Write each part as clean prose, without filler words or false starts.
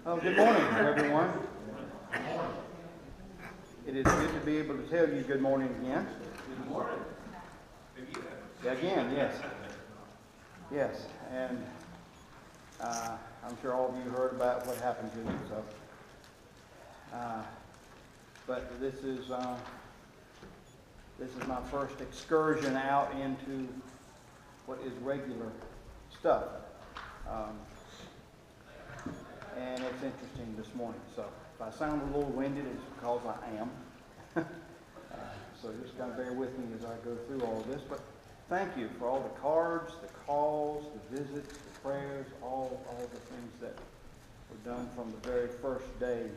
Oh, good morning, everyone. It is good to be able to tell you good morning again. Good morning. Again, yes. Yes, and I'm sure all of you heard about what happened to me, so. But this is my first excursion out into what is regular stuff. And it's interesting this morning. So if I sound a little winded, it's because I am. So just kind of bear with me as I go through all of this. But thank you for all the cards, the calls, the visits, the prayers, all the things that were done from the very first day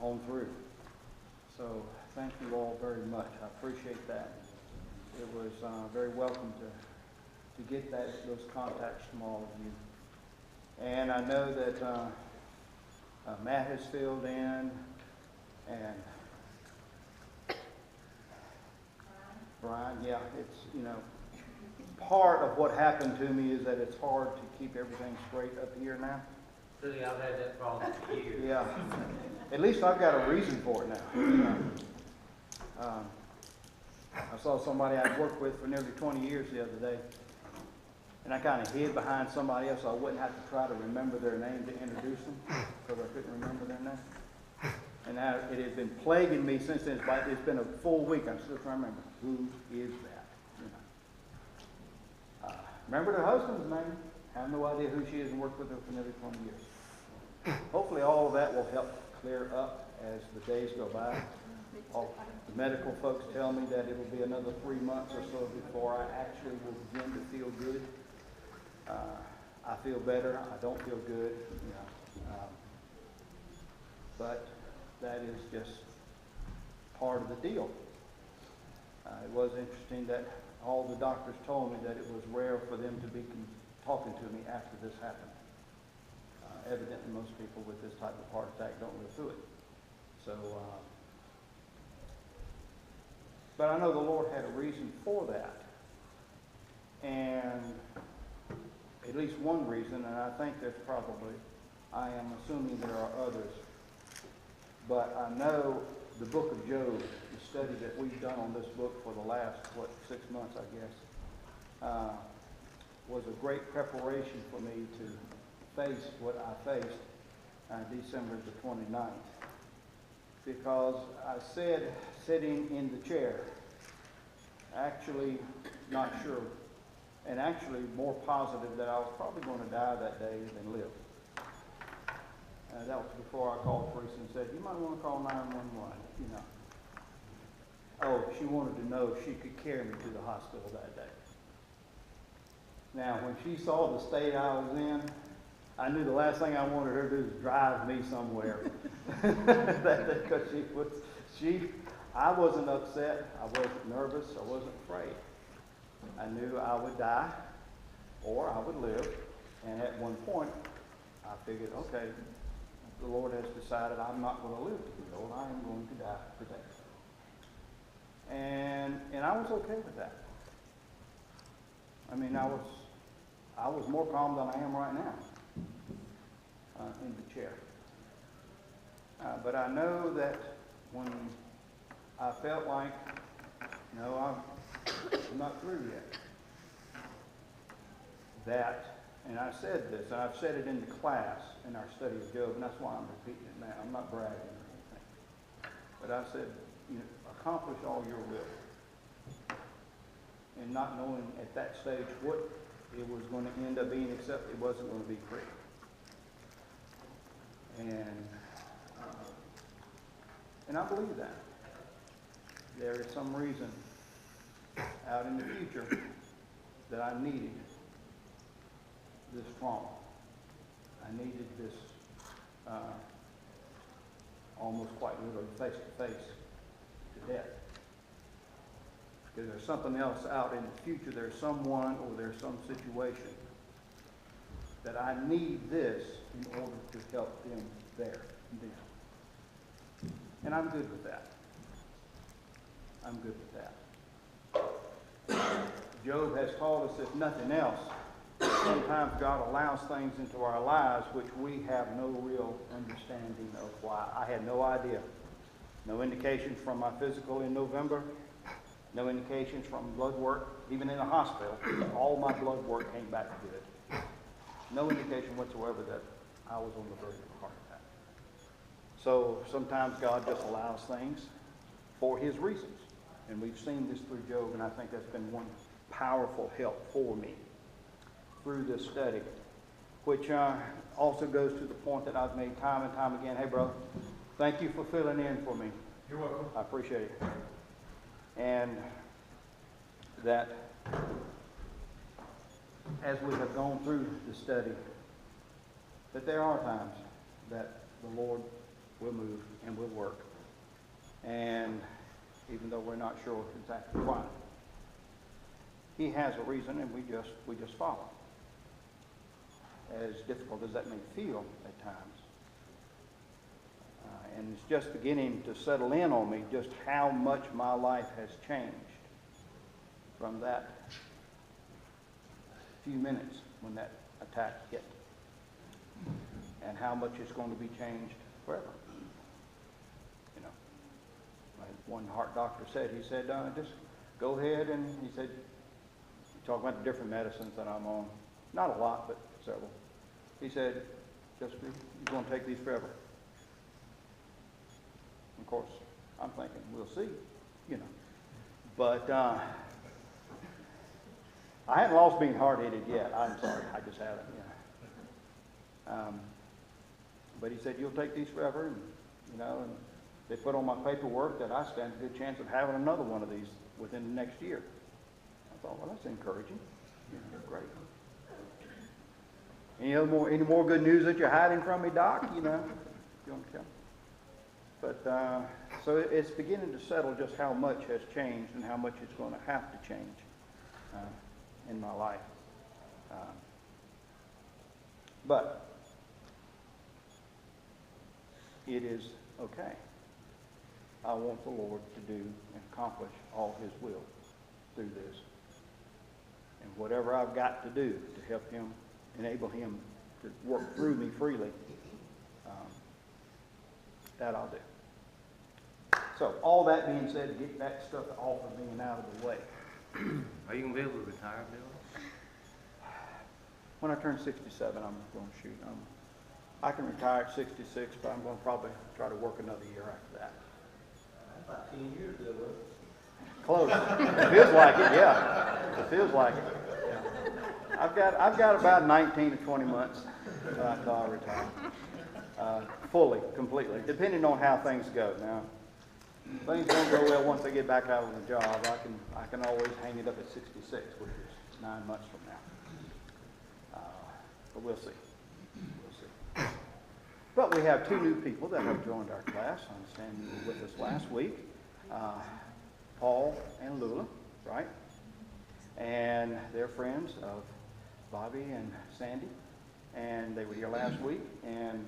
on through. So thank you all very much. I appreciate that. It was very welcome to get those contacts from all of you. And I know that Matt has filled in, and Brian, yeah, it's, part of what happened to me is that it's hard to keep everything straight up here now. Really, I've had that problem for years. Yeah, at least I've got a reason for it now. I saw somebody I'd worked with for nearly 20 years the other day, and I kind of hid behind somebody else so I wouldn't have to try to remember their name to introduce them, because I couldn't remember their name. And now it has been plaguing me since then. It's been a full week. I'm still trying to remember who is that. Remember her husband's name. I have no idea who she is and worked with her for nearly 20 years. Hopefully all of that will help clear up as the days go by. The medical folks tell me that it will be another 3 months or so before I actually will begin to feel good. I feel better. I don't feel good. But that is just part of the deal. It was interesting that all the doctors told me that it was rare for them to be talking to me after this happened. Evidently, most people with this type of heart attack don't live through it. So, but I know the Lord had a reason for that. And at least one reason, and I think there's probably, I am assuming there are others, but I know the book of Job, the study that we've done on this book for the last, 6 months, I guess, was a great preparation for me to face what I faced December the 29th. Because I said, sitting in the chair, actually not sure, and actually more positive that I was probably going to die that day than live. That was before I called Teresa and said, you might want to call 911, Oh, she wanted to know if she could carry me to the hospital that day. Now, when she saw the state I was in, I knew the last thing I wanted her to do is drive me somewhere. Because I wasn't upset, I wasn't nervous, I wasn't afraid. I knew I would die or I would live. And at one point, I figured, okay, the Lord has decided I'm not going to live to be old. I am going to die today. And I was okay with that. I mean, I was more calm than I am right now in the chair. But I know that when I felt like, I'm not through yet, that, and I said this, and I've said it in the class in our study of Job, and that's why I'm repeating it now. I'm not bragging or anything. But I said, accomplish all your will. And not knowing at that stage what it was going to end up being, except it wasn't going to be pretty. And I believe that. There is some reason out in the future that I needed this trauma. I needed this almost quite literally face-to-face to death. Because there's something else out in the future. There's someone or there's some situation that I need this in order to help them there. And I'm good with that. I'm good with that. Job has taught us, if nothing else, sometimes God allows things into our lives which we have no real understanding of why. I had no idea. No indications from my physical in November. No indications from blood work. Even in the hospital, all my blood work came back good. No indication whatsoever that I was on the verge of a heart attack. So sometimes God just allows things for his reasons. And we've seen this through Job, and I think that's been one powerful help for me through this study, which also goes to the point that I've made time and time again. Hey, brother, thank you for filling in for me. You're welcome. I appreciate it. And that as we have gone through the study, that there are times that the Lord will move and will work. And even though we're not sure exactly why, he has a reason, and we just follow. As difficult as that may feel at times. And it's just beginning to settle in on me just how much my life has changed from that few minutes when that attack hit. And how much it's going to be changed forever. You know, like one heart doctor said, he said, just go ahead, and he said, talking about the different medicines that I'm on. Not a lot, but several. He said, you're going to take these forever. Of course, I'm thinking, we'll see, you know. But I haven't lost being hard-headed yet. I'm sorry, I just haven't, you know. But he said, you'll take these forever, and, you know, and they put on my paperwork that I stand a good chance of having another one of these within the next year. I thought, well, that's encouraging. You know, great. Any more good news that you're hiding from me, Doc? You know, you want to come? But so it's beginning to settle just how much has changed and how much it's going to have to change in my life. But it is okay. I want the Lord to do and accomplish all his will through this. And whatever I've got to do to help him, enable him to work through me freely, that I'll do. So all that being said, get that stuff off of me and out of the way. Are you going to be able to retire, Bill? When I turn 67, I'm going to shoot. I can retire at 66, but I'm going to probably try to work another year after that. About 10 years ago, Close. It feels like it, yeah. It feels like it. Yeah. I've got about 19 to 20 months until I retire. Fully, completely, depending on how things go. Now, things don't go well once I get back out of the job. I can always hang it up at 66, which is 9 months from now. But we'll see. We'll see. But we have 2 new people that have joined our class. I understand you were with us last week. Paul and Lula, right? And they're friends of Bobby and Sandy. And they were here last week. And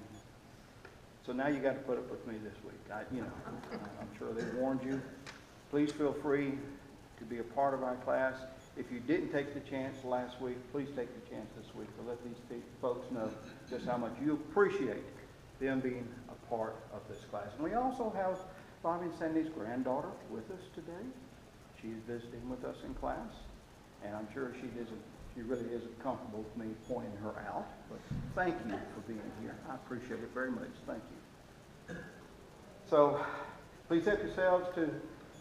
so now you got to put up with me this week. I'm sure they warned you. Please feel free to be a part of our class. If you didn't take the chance last week, please take the chance this week to let these folks know just how much you appreciate them being a part of this class. And we also have Bobby and Sandy's granddaughter with us today. She's visiting with us in class. And I'm sure she really isn't comfortable with me pointing her out. But thank you for being here. I appreciate it very much. Thank you. So please help yourselves to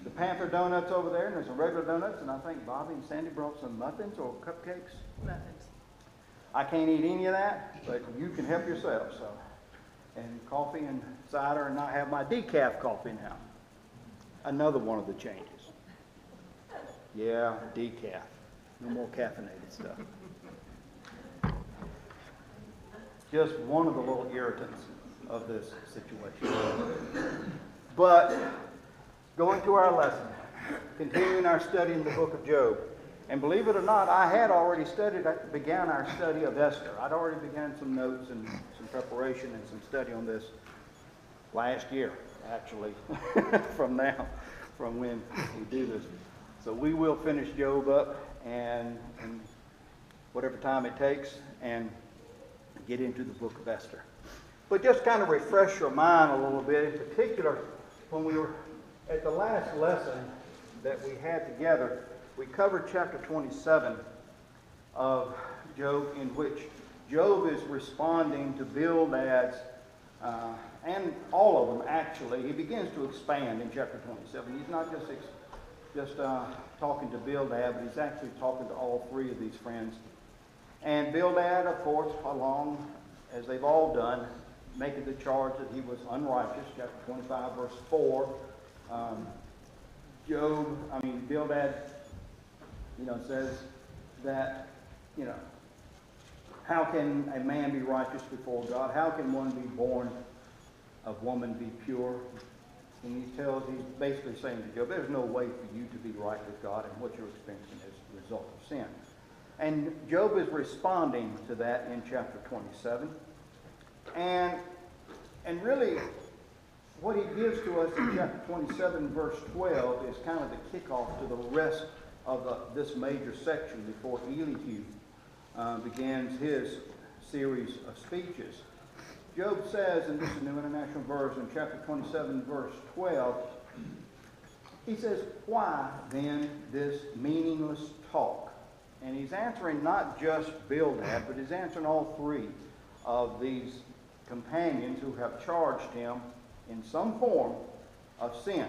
the Panther donuts over there. And there's some regular donuts. And I think Bobby and Sandy brought some muffins or cupcakes. Muffins. I can't eat any of that, but you can help yourself. So, and coffee and cider, and I have my decaf coffee now. Another one of the changes. Yeah, decaf. No more caffeinated stuff. Just one of the little irritants of this situation. But going to our lesson, continuing our study in the book of Job. And believe it or not, I had already began our study of Esther. I'd already begun some notes and some preparation and some study on this last year, actually, from when we do this. So we will finish Job up, and whatever time it takes, and get into the book of Esther. But just kind of refresh your mind a little bit, in particular, when we were at the last lesson that we had together, we covered chapter 27 of Job, in which Job is responding to Bildad's, and all of them actually. He begins to expand in chapter 27. He's not just talking to Bildad, but he's actually talking to all three of these friends. And Bildad, of course, along, as they've all done, making the charge that he was unrighteous, chapter 25, verse 4. Bildad, says that, how can a man be righteous before God? How can one be born of woman be pure? And he's basically saying to Job, there's no way for you to be right with God, and what you're experiencing is the result of sin. And Job is responding to that in chapter 27. And really, what he gives to us in chapter 27, verse 12, is kind of the kickoff to the rest of this major section before Elihu begins his series of speeches. Job says, and this is New International Version, chapter 27, verse 12, he says, why then this meaningless talk? And he's answering not just Bildad, but he's answering all three of these companions who have charged him in some form of sin.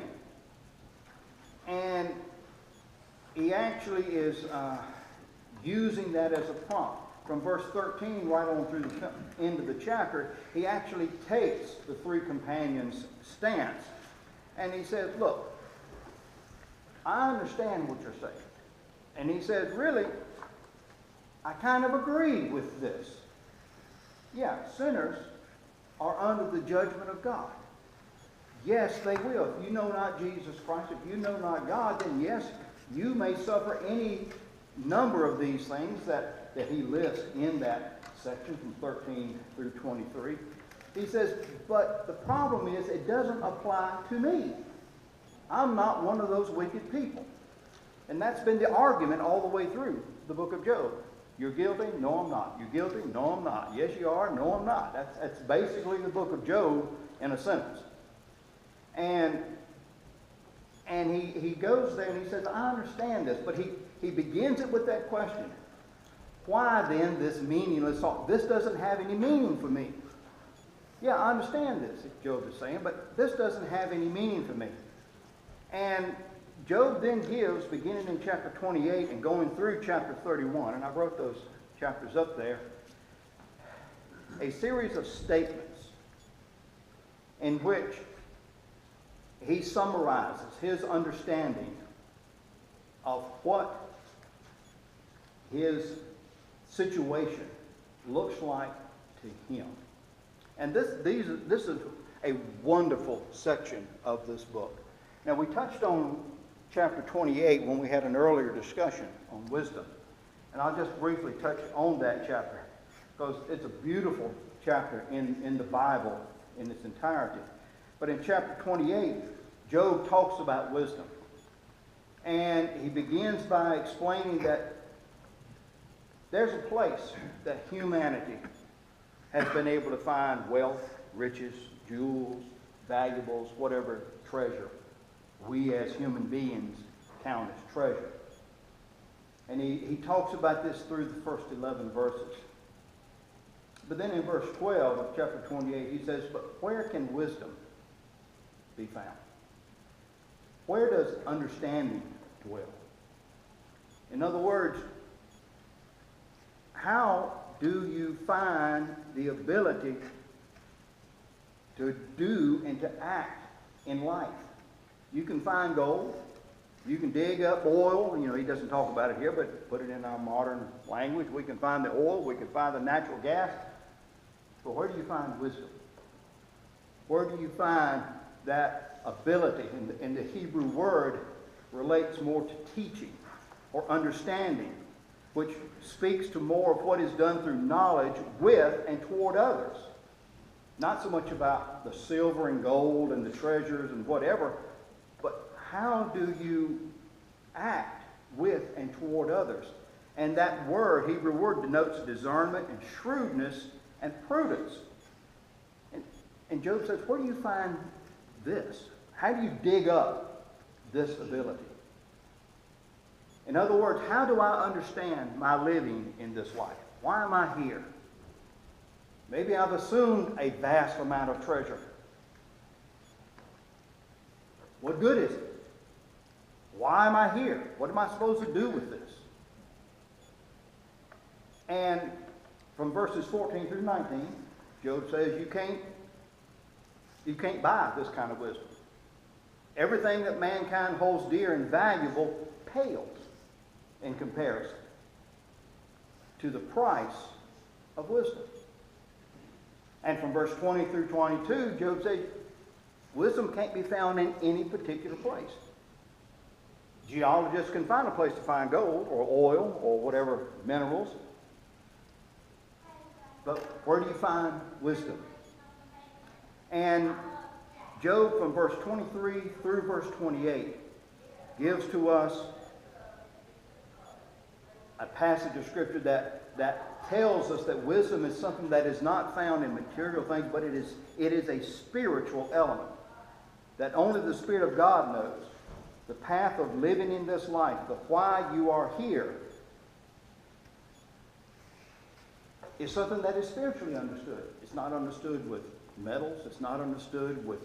And he actually is using that as a prompt. From verse 13 right on through the end of the chapter, he actually takes the three companions' stance. And he says, look, I understand what you're saying. And he says, really, I kind of agree with this. Yeah, sinners are under the judgment of God. Yes, they will. If you know not Jesus Christ, if you know not God, then yes, you may suffer any number of these things that he lists in that section from 13 through 23. He says, but the problem is it doesn't apply to me. I'm not one of those wicked people. And that's been the argument all the way through the book of Job. You're guilty? No, I'm not. You're guilty? No, I'm not. Yes, you are. No, I'm not. That's basically the book of Job in a sentence. And he goes there and he says, I understand this. But he begins it with that question. Why then this meaningless talk? This doesn't have any meaning for me. Yeah, I understand this, Job is saying, but this doesn't have any meaning for me. And Job then gives, beginning in chapter 28 and going through chapter 31, and I wrote those chapters up there, a series of statements in which he summarizes his understanding of what his situation looks like to him. And this is a wonderful section of this book. Now, we touched on chapter 28 when we had an earlier discussion on wisdom. And I'll just briefly touch on that chapter because it's a beautiful chapter in the Bible in its entirety. But in chapter 28, Job talks about wisdom. And he begins by explaining that there's a place that humanity has been able to find wealth, riches, jewels, valuables, whatever treasure we as human beings count as treasure. And he talks about this through the first 11 verses. But then in verse 12 of chapter 28, he says, but where can wisdom be found? Where does understanding dwell? In other words, how do you find the ability to do and to act in life? You can find gold. You can dig up oil. He doesn't talk about it here, but put it in our modern language. We can find the oil. We can find the natural gas. But where do you find wisdom? Where do you find that ability? And the Hebrew word relates more to teaching or understanding, which speaks to more of what is done through knowledge with and toward others. Not so much about the silver and gold and the treasures and whatever, but how do you act with and toward others? And that word, Hebrew word, denotes discernment and shrewdness and prudence. And Job says, where do you find this? How do you dig up this ability? In other words, how do I understand my living in this life? Why am I here? Maybe I've assumed a vast amount of treasure. What good is it? Why am I here? What am I supposed to do with this? And from verses 14 through 19, Job says you can't buy this kind of wisdom. Everything that mankind holds dear and valuable pales in comparison to the price of wisdom. And from verse 20 through 22, Job says wisdom can't be found in any particular place. Geologists can find a place to find gold or oil or whatever minerals. But where do you find wisdom? And Job, from verse 23 through verse 28, gives to us a passage of Scripture that tells us that wisdom is something that is not found in material things, but it is a spiritual element that only the Spirit of God knows. The path of living in this life, the why you are here, is something that is spiritually understood. It's not understood with metals. It's not understood with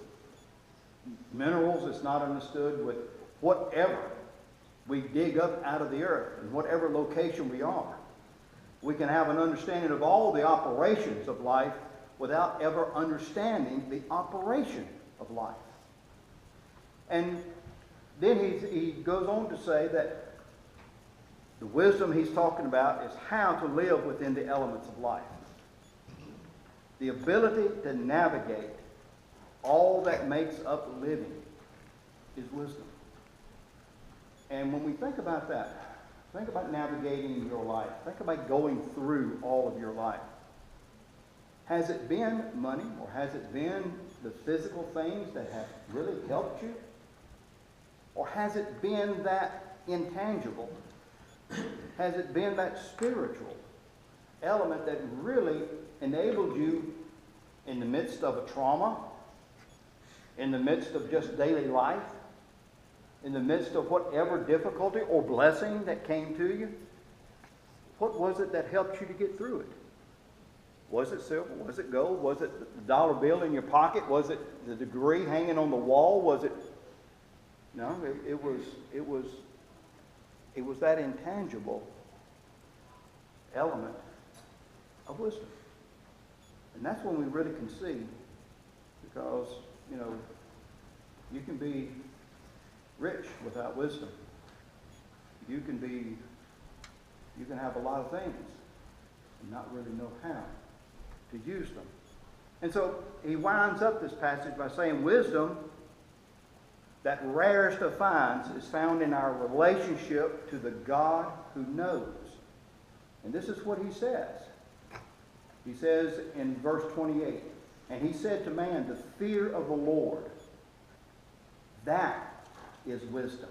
minerals. It's not understood with whatever we dig up out of the earth and whatever location we are. We can have an understanding of all the operations of life without ever understanding the operation of life. And then he goes on to say that the wisdom he's talking about is how to live within the elements of life. The ability to navigate all that makes up living is wisdom. And when we think about that, think about navigating your life. Think about going through all of your life. Has it been money or has it been the physical things that have really helped you? Or has it been that intangible? Has it been that spiritual element that really enabled you in the midst of a trauma, in the midst of just daily life, in the midst of whatever difficulty or blessing that came to you? What was it that helped you to get through it? Was it silver? Was it gold? Was it the dollar bill in your pocket? Was it the degree hanging on the wall? Was it... No, it was that intangible element of wisdom. And that's when we really can see, because, you can be rich without wisdom. You can have a lot of things and not really know how to use them. And so he winds up this passage by saying wisdom that rarest of finds is found in our relationship to the God who knows. And this is what he says. He says in verse 28, and he said to man, the fear of the Lord, that is wisdom.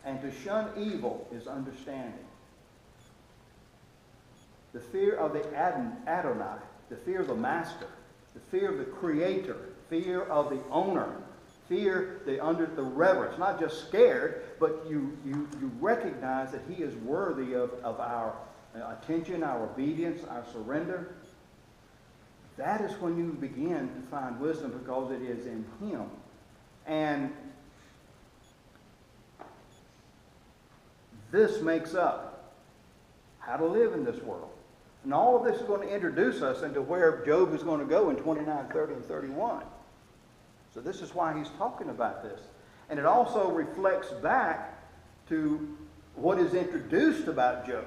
And to shun evil is understanding. The fear of the Adonai, the fear of the master, the fear of the creator, fear of the owner, fear under the reverence, not just scared, but you recognize that he is worthy of our attention, our obedience, our surrender. That is when you begin to find wisdom, because it is in him. And this makes up how to live in this world. And all of this is going to introduce us into where Job is going to go in 29, 30, and 31. So this is why he's talking about this. And it also reflects back to what is introduced about Job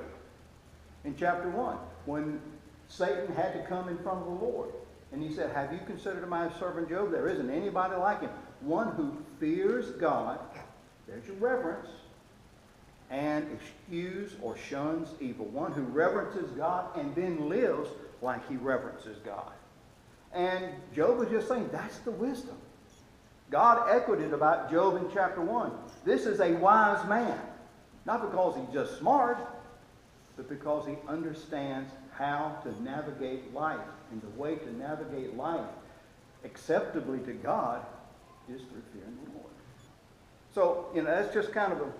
in chapter 1, when Satan had to come in front of the Lord. And he said, have you considered my servant Job? There isn't anybody like him. One who fears God, there's your reverence, and eschews or shuns evil. One who reverences God and then lives like he reverences God. And Job was just saying, that's the wisdom. God echoed it about Job in chapter 1. This is a wise man. Not because he's just smart, but because he understands how to navigate life. And the way to navigate life acceptably to God is through fearing the Lord. So, that's just kind of a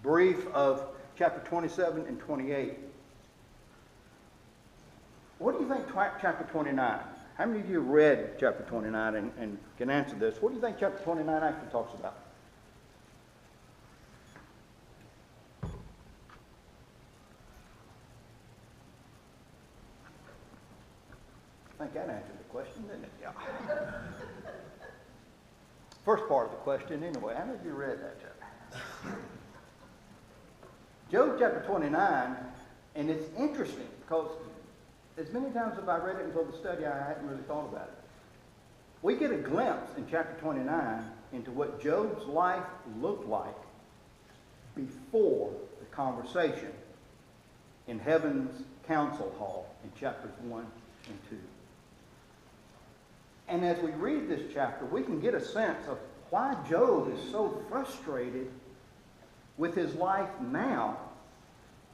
brief of chapter 27 and 28. What do you think chapter 29? How many of you have read chapter 29 and can answer this? What do you think chapter 29 actually talks about? I think that answered the question, didn't it? Yeah. First part of the question, anyway. How many of you read that chapter? Job chapter 29, and it's interesting because as many times as I read it until the study, I hadn't really thought about it. We get a glimpse in chapter 29 into what Job's life looked like before the conversation in heaven's council hall in chapters 1 and 2. And as we read this chapter, we can get a sense of why Job is so frustrated with his life now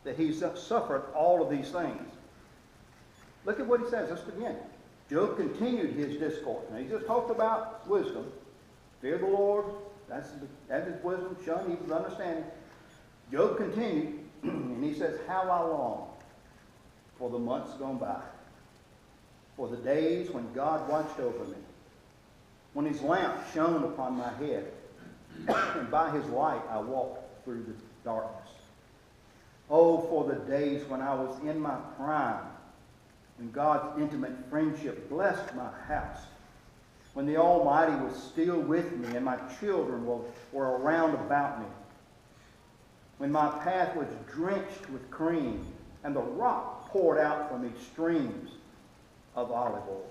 that he's suffered all of these things. Look at what he says. Let's begin. Job continued his discourse. Now, he just talked about wisdom. Fear the Lord. That's his wisdom. Shun evil's understanding. Job continued, and he says, How I long for the months gone by, for the days when God watched over me, when his lamp shone upon my head, and by his light I walked through the darkness. Oh, for the days when I was in my prime, when God's intimate friendship blessed my house, when the Almighty was still with me and my children were around about me, when my path was drenched with cream and the rock poured out from me streams of olive oil.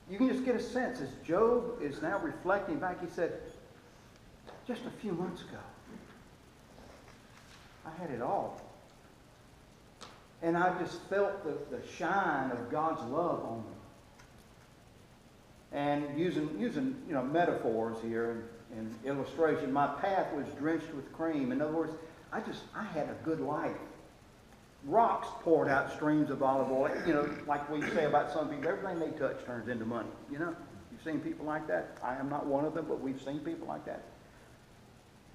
You can just get a sense as Job is now reflecting back. He said, just a few months ago, I had it all. And I just felt the shine of God's love on me. And using metaphors here and illustration, my path was drenched with cream. In other words, I had a good life. Rocks poured out streams of olive oil. Like we say about some people, everything they touch turns into money. You've seen people like that. I am not one of them, but we've seen people like that.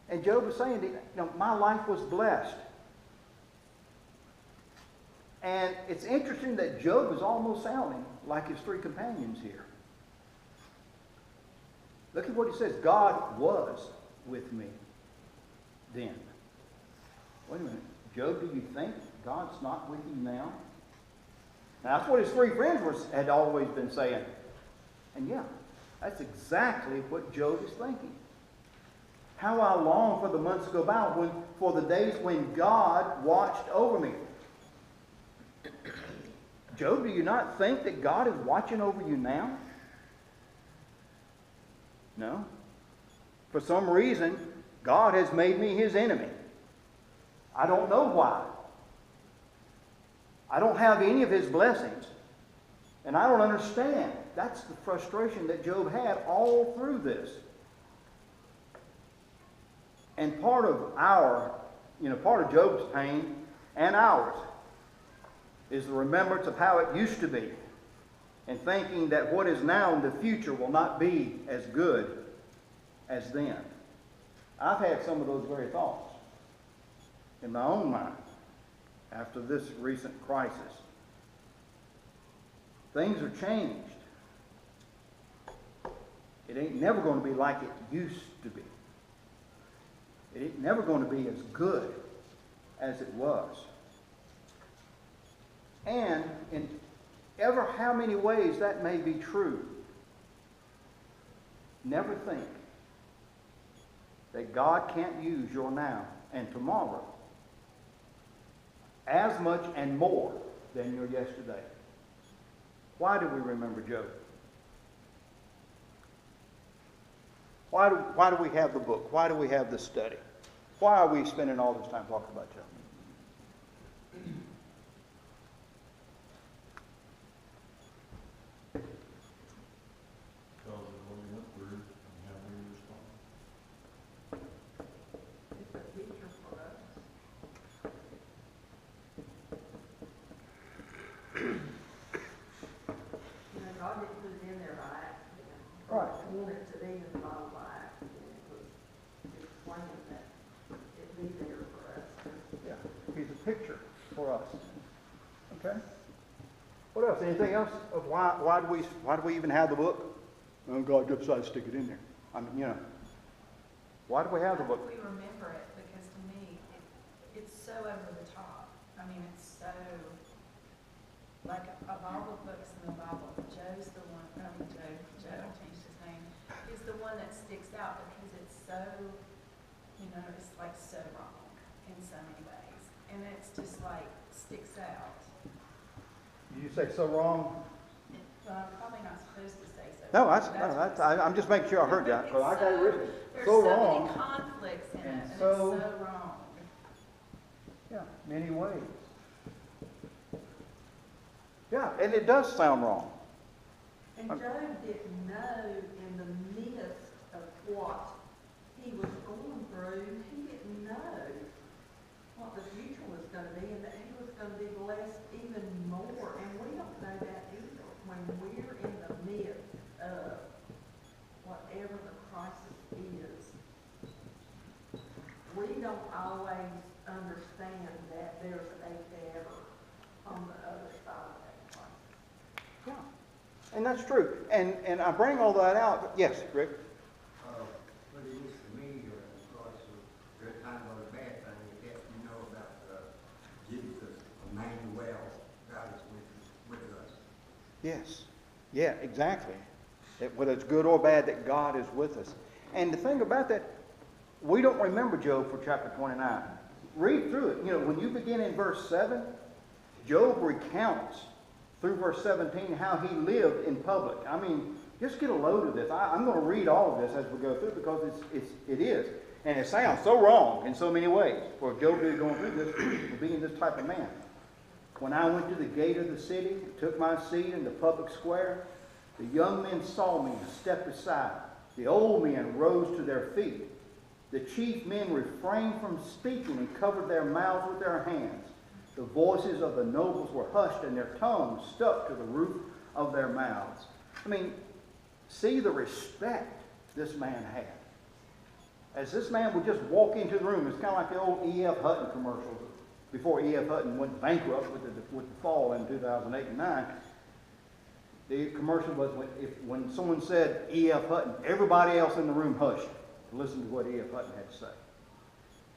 And Job was saying, my life was blessed. And it's interesting that Job is almost sounding like his three companions here. Look at what he says. God was with me then. Wait a minute. Job, do you think God's not with you now? Now, that's what his three friends had always been saying. And yeah, that's exactly what Job is thinking. How I long for the months to go by, for the days when God watched over me. Job, do you not think that God is watching over you now? No. For some reason, God has made me his enemy. I don't know why. I don't have any of his blessings. And I don't understand. That's the frustration that Job had all through this. And part of Job's pain and ours is the remembrance of how it used to be, and thinking that what is now in the future will not be as good as then. I've had some of those very thoughts in my own mind after this recent crisis. Things are changed. It ain't never going to be like it used to be. It ain't never going to be as good as it was. And in ever how many ways that may be true, never think that God can't use your now and tomorrow as much and more than your yesterday. Why do we remember Job? Why do we have the book? Why do we have the study? Why are we spending all this time talking about Job? God didn't put it in there by accident. Right. God wanted it to be in the Bible by accident. It was explaining that it be there for us. Yeah, he's a picture for us. Okay. What else? Anything else of why do we even have the book? Oh, God decided to stick it in there. I mean, you know, why do we have the book? We remember it because to me, it's so over the top. I mean, it's so, like, of all the books in the Bible, Joe's the one, Joe changed his name, is the one that sticks out because it's so, you know, it's like so wrong in so many ways. And it's just like, sticks out. Did you say so wrong? Well, I'm probably not supposed to say so. No, That's I'm just making sure I heard that, because I got it written. There's So so wrong. many conflicts in it, And and it's so- so wrong. Yeah, many ways. Yeah, and it does sound wrong. And Job didn't know in the midst of what he was going through, he didn't know what the future was going to be and that he was going to be blessed even more. And we don't know that either. When we're in the midst of whatever the crisis is, we don't always understand that there's a better on the other side of that crisis. Yeah, and that's true. And I bring all that out. Yes, Rick? What it is to me, of course, good time or a bad thing, is that you know about Jesus, Emmanuel, God is with us. Yes. Yeah, exactly. Whether it's good or bad, that God is with us. And the thing about that, we don't remember Job for chapter 29. Read through it. You know, when you begin in verse 7, Job recounts through verse 17 how he lived in public. I mean, just get a load of this. I'm going to read all of this as we go through because it is. And it sounds so wrong in so many ways for Job to be going through this, for being this type of man. When I went to the gate of the city, took my seat in the public square, the young men saw me and stepped aside. The old men rose to their feet. The chief men refrained from speaking and covered their mouths with their hands. The voices of the nobles were hushed and their tongues stuck to the roof of their mouths. I mean, see the respect this man had. As this man would just walk into the room, it's kind of like the old E.F. Hutton commercials before E.F. Hutton went bankrupt with the fall in 2008 and 9. The commercial was when someone said E.F. Hutton, everybody else in the room hushed to listen to what E.F. Hutton had to say.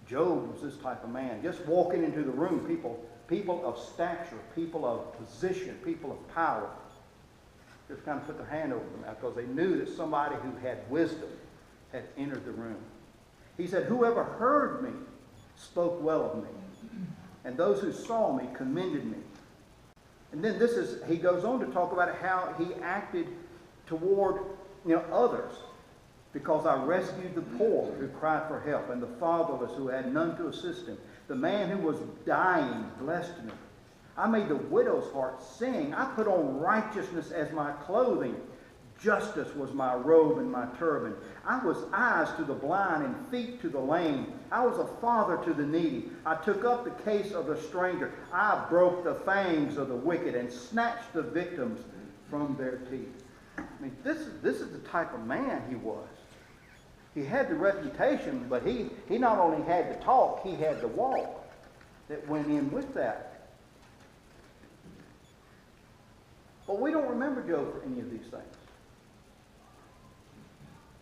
Job was this type of man. Just walking into the room, people of stature, people of position, people of power, just kind of put their hand over them because they knew that somebody who had wisdom had entered the room. He said, whoever heard me spoke well of me, and those who saw me commended me. And then he goes on to talk about how he acted toward others. Because I rescued the poor who cried for help, and the fatherless who had none to assist him. The man who was dying blessed me. I made the widow's heart sing. I put on righteousness as my clothing. Justice was my robe and my turban. I was eyes to the blind and feet to the lame. I was a father to the needy. I took up the case of the stranger. I broke the fangs of the wicked and snatched the victims from their teeth. I mean, this is the type of man he was. He had the reputation, but he not only had the talk, he had the walk that went in with that. But we don't remember Job for any of these things.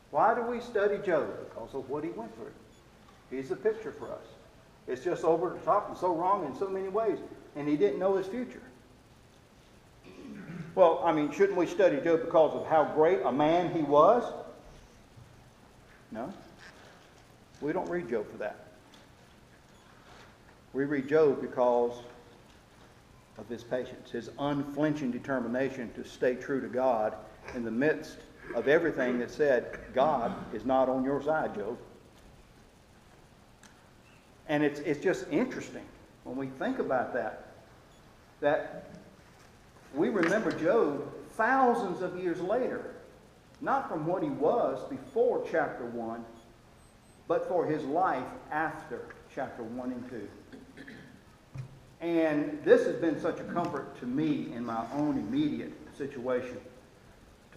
Why do we study Job? Because of what he went through. He's a picture for us. It's just over the top and so wrong in so many ways. And he didn't know his future. Well, I mean, shouldn't we study Job because of how great a man he was? No. We don't read Job for that. We read Job because of his patience, his unflinching determination to stay true to God in the midst of everything that said, God is not on your side, Job. And it's just interesting when we think about that we remember Job thousands of years later, not from what he was before chapter 1, but for his life after chapter 1 and 2. And this has been such a comfort to me in my own immediate situation.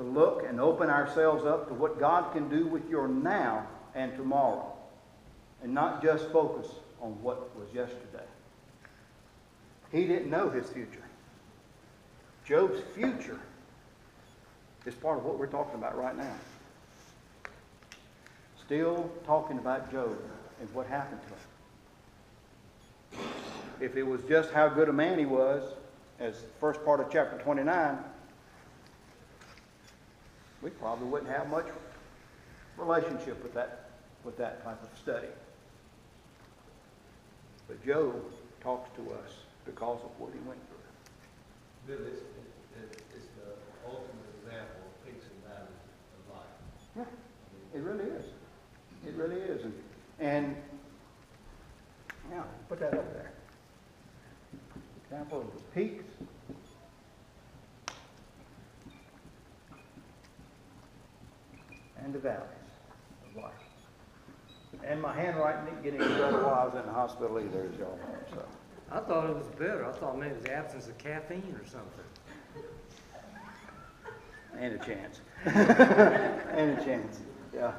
to look and open ourselves up to what God can do with your now and tomorrow, and not just focus on what was yesterday. He didn't know his future. Job's future is part of what we're talking about right now. Still talking about Job and what happened to him. If it was just how good a man he was, as the first part of chapter 29, we probably wouldn't have much relationship with that type of study. But Job talks to us because of what he went through. Bill, it's the ultimate example of peaks and valleys of life. Yeah, it really is. It really is. And yeah, put that up there. Example of the peaks and the valleys of life. And my handwriting didn't get any better while I was in the hospital either, as y'all know. So. I thought it was better. I thought maybe it was the absence of caffeine or something. And a chance. And a chance. Yeah.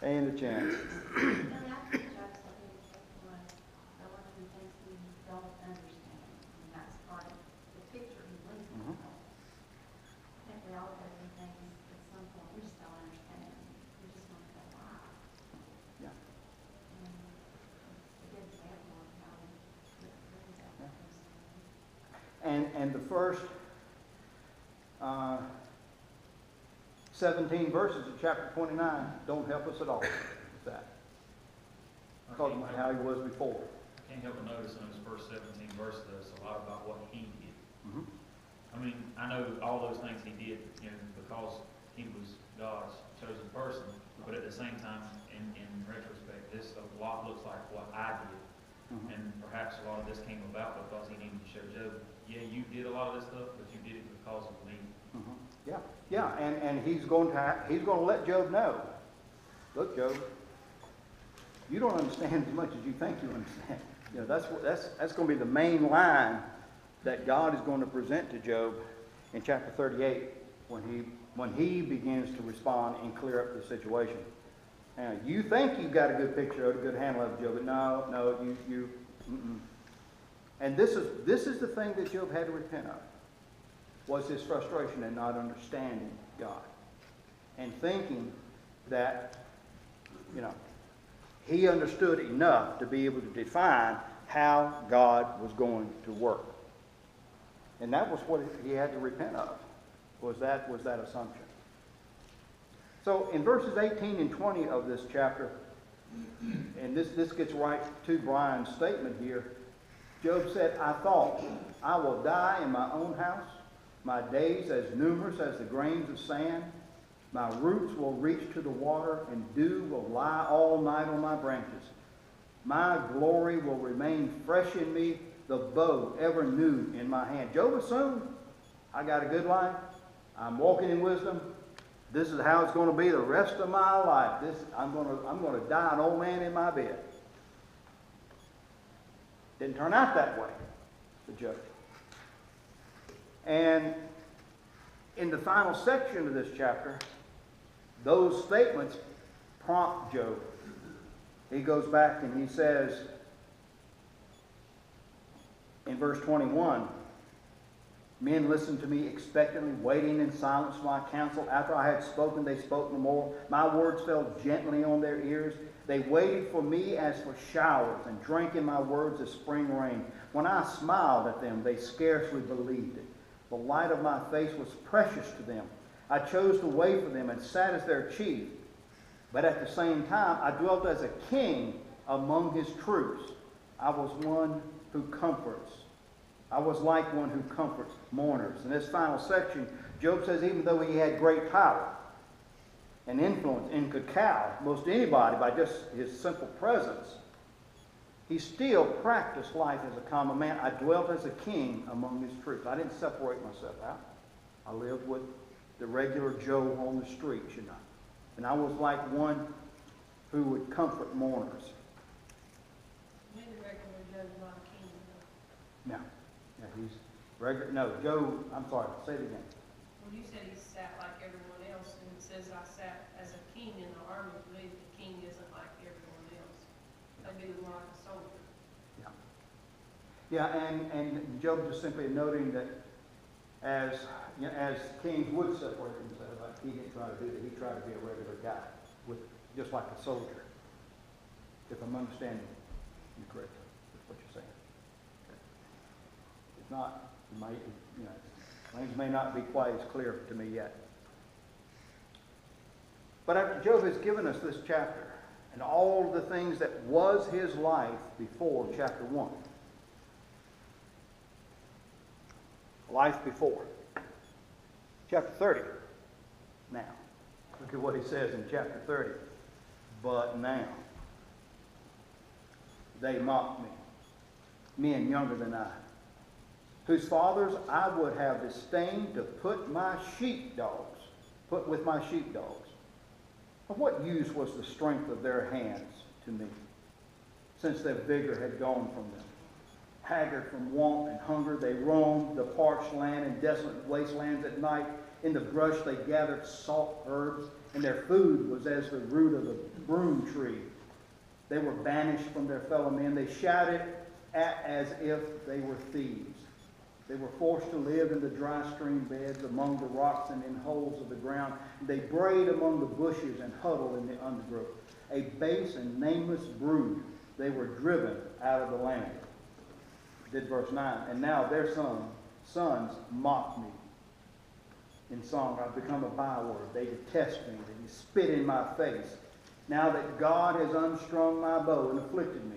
And a chance. And the first 17 verses of chapter 29 don't help us at all with that. Talking about how he was before. I can't help but notice in those first 17 verses, there's a lot about what he did. Mm-hmm. I mean, I know all those things he did, because he was God's chosen person, but at the same time, in retrospect, this a lot looks like what I did. Mm-hmm. And perhaps a lot of this came about because he needed to show Job, yeah, you did a lot of this stuff, but you did it because of me. Mm-hmm. Yeah, and he's going to let Job know. Look, Job, you don't understand as much as you think you understand. That's going to be the main line that God is going to present to Job in chapter 38 when he begins to respond and clear up the situation. Now, you think you've got a good picture of a good handle of Job, but no, you. And this is the thing that Job had to repent of, was his frustration in not understanding God and thinking that, he understood enough to be able to define how God was going to work. And that was what he had to repent of, was that assumption. So in verses 18 and 20 of this chapter, and this gets right to Brian's statement here, Job said, I thought, I will die in my own house, my days as numerous as the grains of sand. My roots will reach to the water, and dew will lie all night on my branches. My glory will remain fresh in me, the bow ever new in my hand. Job assumed, I got a good life. I'm walking in wisdom. This is how it's going to be the rest of my life. I'm going to die an old man in my bed. Didn't turn out that way for Job. And in the final section of this chapter, those statements prompt Job. He goes back and he says in verse 21, men listened to me expectantly, waiting in silence for my counsel. After I had spoken, they spoke no more. My words fell gently on their ears. They waited for me as for showers, and drank in my words as spring rain. When I smiled at them, they scarcely believed it. The light of my face was precious to them. I chose the way for them and sat as their chief. But at the same time, I dwelt as a king among his troops. I was one who comforts. I was like one who comforts mourners. In this final section, Job says even though he had great power and influence and could cow most anybody by just his simple presence, he still practiced life as a common man. I dwelt as a king among his troops. I didn't separate myself out. I lived with the regular Joe on the street, And I was like one who would comfort mourners. Maybe regular Joe's not a king. No. Yeah, he's regular. No, Joe, I'm sorry, say it again. Well, you said he sat like everyone else, and it says I sat as a king in the army. To me, the king isn't like everyone else. Maybe he was more like a soldier. Yeah, and Job just simply noting that as, you know, as kings would separate themselves, like he didn't try to do that. He tried to be a regular guy, with just like a soldier. If I'm understanding you correctly, that's what you're saying. Okay. If not, it might, you know, things may not be quite as clear to me yet. But after Job has given us this chapter and all the things that was his life before chapter 1. Life before. Chapter 30. Now, look at what he says in chapter 30. But now, they mocked me, men younger than I, whose fathers I would have disdained to put with my sheepdogs. Of what use was the strength of their hands to me, since their vigor had gone from them? Haggard from want and hunger, they roamed the parched land and desolate wastelands at night. In the brush they gathered salt herbs, and their food was as the root of the broom tree. They were banished from their fellow men. They shouted as if they were thieves. They were forced to live in the dry stream beds, among the rocks and in holes of the ground. They brayed among the bushes and huddled in the undergrowth. A base and nameless brood, they were driven out of the land. Did verse 9. And now their sons mock me. In song, I've become a byword. They detest me. They spit in my face. Now that God has unstrung my bow and afflicted me,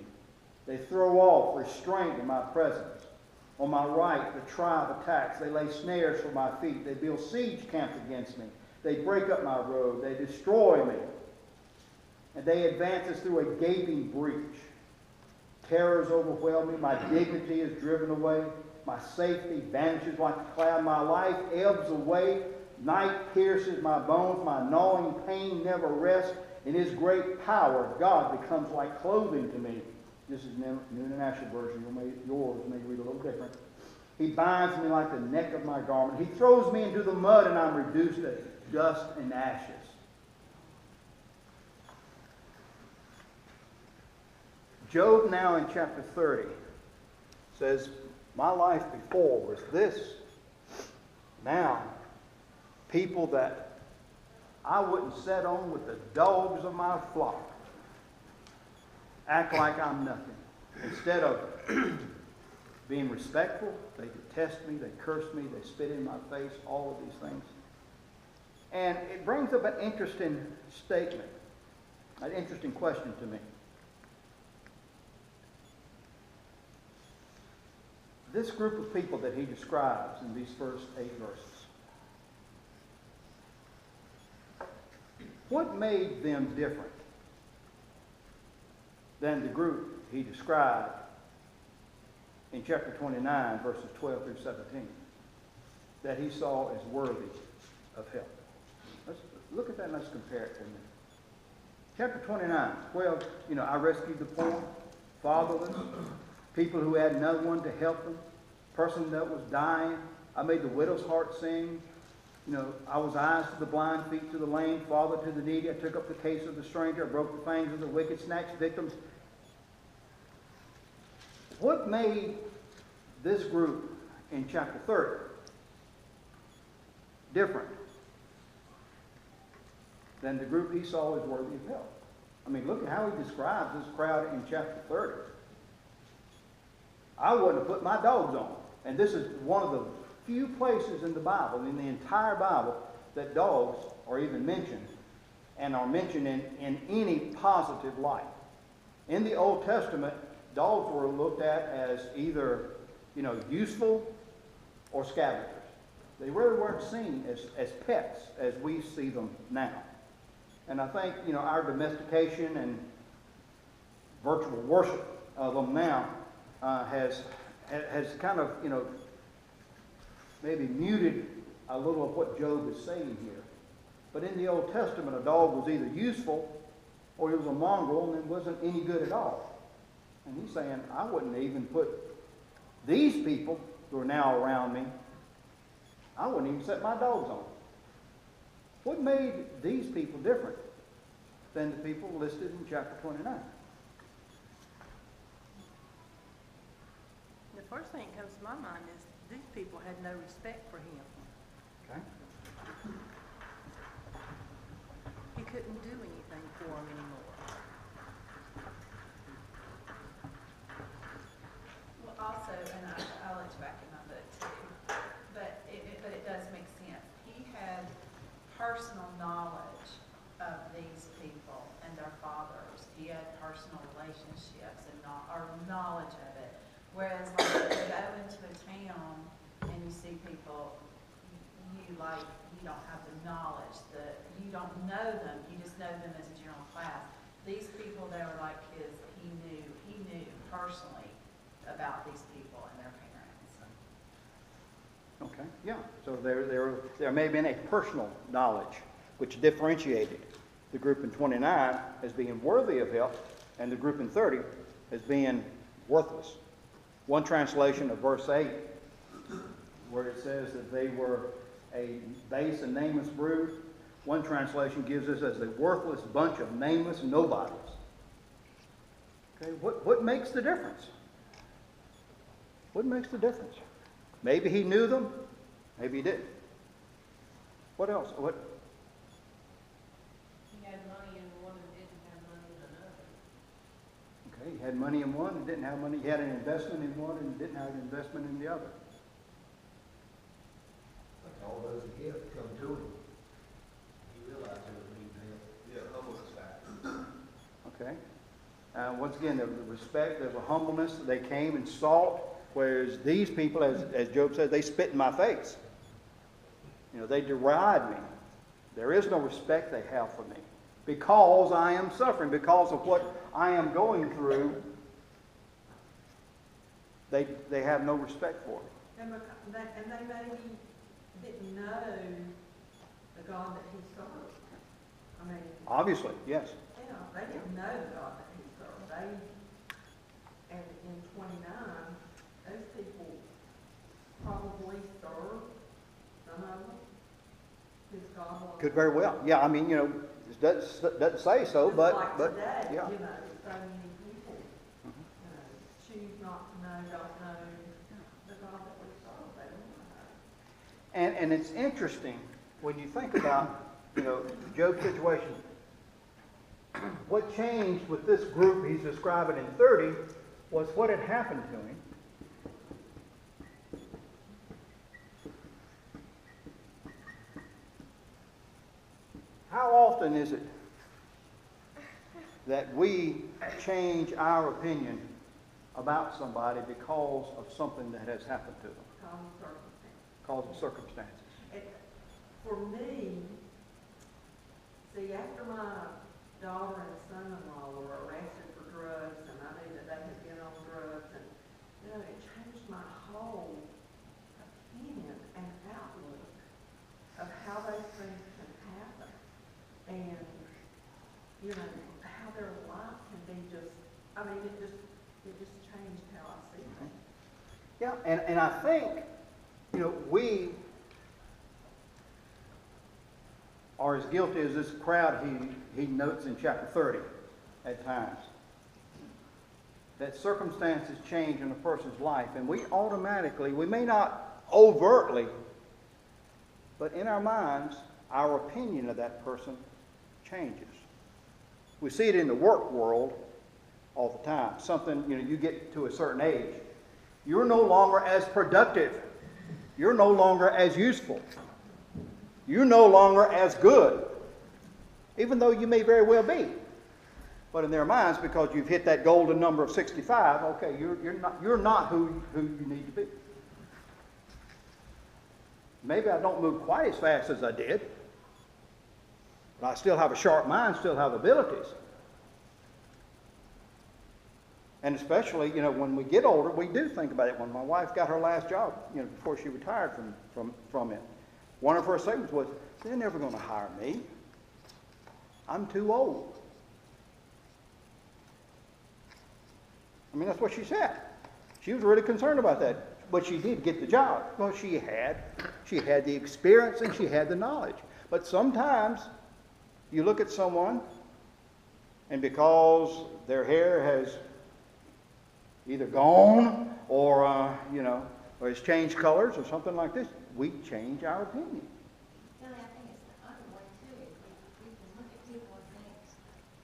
they throw off restraint in my presence. On my right, the tribe attacks. They lay snares for my feet. They build siege camps against me. They break up my road. They destroy me. And they advance us through a gaping breach. Terrors overwhelm me. My dignity is driven away. My safety vanishes like a cloud. My life ebbs away. Night pierces my bones. My gnawing pain never rests. In his great power, God becomes like clothing to me. This is New International Version. Yours may read a little different. He binds me like the neck of my garment. He throws me into the mud, and I'm reduced to dust and ashes. Job now in chapter 30 says, my life before was this. Now, people that I wouldn't set on with the dogs of my flock act like I'm nothing. Instead of being respectful, they detest me, they curse me, they spit in my face, all of these things. And it brings up an interesting statement, an interesting question to me. This group of people that he describes in these first 8 verses, what made them different than the group he described in chapter 29, verses 12 through 17, that he saw as worthy of help? Let's look at that and let's compare it for a minute. Chapter 29, 12, I rescued the poor, fatherless, people who had no one to help them, person that was dying. I made the widow's heart sing. I was eyes to the blind, feet to the lame, father to the needy. I took up the case of the stranger. I broke the fangs of the wicked, snatched victims. What made this group in chapter 30 different than the group he saw as worthy of help? I mean, look at how he describes this crowd in chapter 30. I wouldn't have put my dogs on. And this is one of the few places in the Bible, in the entire Bible, that dogs are even mentioned and are mentioned in any positive light. In the Old Testament, dogs were looked at as either, useful or scavengers. They really weren't seen as pets as we see them now. And I think, our domestication and virtual worship of them now has kind of, maybe muted a little of what Job is saying here. But in the Old Testament, a dog was either useful or he was a mongrel and it wasn't any good at all. And he's saying, I wouldn't even put these people who are now around me I wouldn't even set my dogs on. What made these people different than the people listed in chapter 29? The first thing that comes to my mind is these people had no respect for him. Okay? He couldn't do anything for them anymore. Well, also, and I'll let you back in my book too, but it does make sense. He had personal knowledge of these people and their fathers. He had personal relationships and or knowledge of it. Whereas, like, if you go into a town and you see people, you don't have the knowledge, you don't know them, you just know them as a general class. These people, they were like kids that he knew personally about these people and their parents. Okay, yeah. So there may have been a personal knowledge which differentiated the group in 29 as being worthy of help and the group in 30 as being worthless. One translation of verse 8, where it says that they were a base and nameless brood, one translation gives us as a worthless bunch of nameless nobodies. Okay, what makes the difference? What makes the difference? Maybe he knew them, maybe he didn't. What else? What? He had money in one and didn't have money in another. Okay, he had money in one and didn't have money. He had an investment in one and didn't have an investment in the other. Like all those gifts come to him. He realized it was needing help. Yeah, humbleness factor. Okay. Once again, there was the respect, there was a humbleness. They came and sought, whereas these people, as Job says, they spit in my face. You know, they deride me. There is no respect they have for me because I am suffering, because of what I am going through. They have no respect for me. And they maybe didn't know the God that he served. I mean, Obviously, yes. yeah, they didn't know the God that he served. And in 29, those people probably served some of them. His God was. Could very well. Yeah, I mean, you know, it doesn't say so, Just but like today, yeah. you know, so many people choose not to know, don't know the God that we serve. They don't know. And it's interesting when you think about, you know, Job's situation. What changed with this group he's describing in 30 was what had happened to him. How often is it that we change our opinion about somebody because of something that has happened to them? Because of circumstances. For me, see, after my daughter and son-in-law were arrested for drugs, and I knew that they had been on drugs, and it changed my whole opinion and outlook of how those things can happen, and how their life can be just. I mean, it just changed how I see things. Yeah, and I think, we are as guilty as this crowd he notes in chapter 30 at times. That circumstances change in a person's life, and we may not overtly, but in our minds, our opinion of that person changes. We see it in the work world all the time. Something, you get to a certain age, you're no longer as productive. You're no longer as useful. You're no longer as good, even though you may very well be. But in their minds, because you've hit that golden number of 65, okay, you're not who you need to be. Maybe I don't move quite as fast as I did, but I still have a sharp mind, still have abilities. And especially, when we get older, we do think about it. When my wife got her last job, before she retired from it, one of her statements was, "They're never going to hire me. I'm too old." I mean, that's what she said. She was really concerned about that. But she did get the job. Well, she had She had the experience and she had the knowledge. But sometimes you look at someone, and because their hair has either gone or, or has changed colors or something like this, we change our opinion. Kelly, I think it's the other way too. We can look at people and think,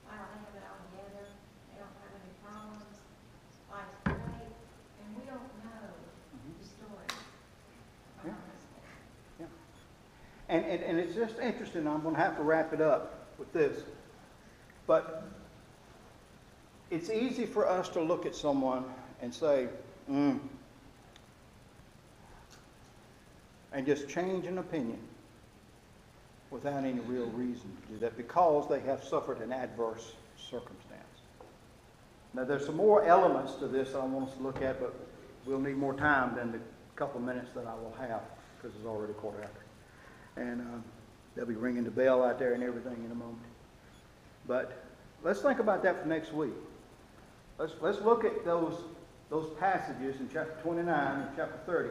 wow, they have it all together, they don't have any problems, life's great, and we don't know the story Yeah. behind this. And it's just interesting, I'm going to have to wrap it up with this, but it's easy for us to look at someone and say, and just change an opinion without any real reason to do that because they have suffered an adverse circumstance. Now, there's some more elements to this I want us to look at, but we'll need more time than the couple minutes that I will have because it's already quarter after. And they'll be ringing the bell out there and everything in a moment. But let's think about that for next week. Let's look at those passages in chapter 29 and chapter 30.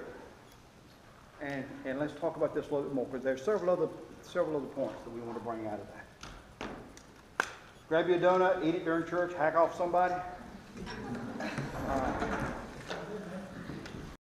And let's talk about this a little bit more, because there's several other points that we want to bring out of that. Grab you a donut, eat it during church, hack off somebody.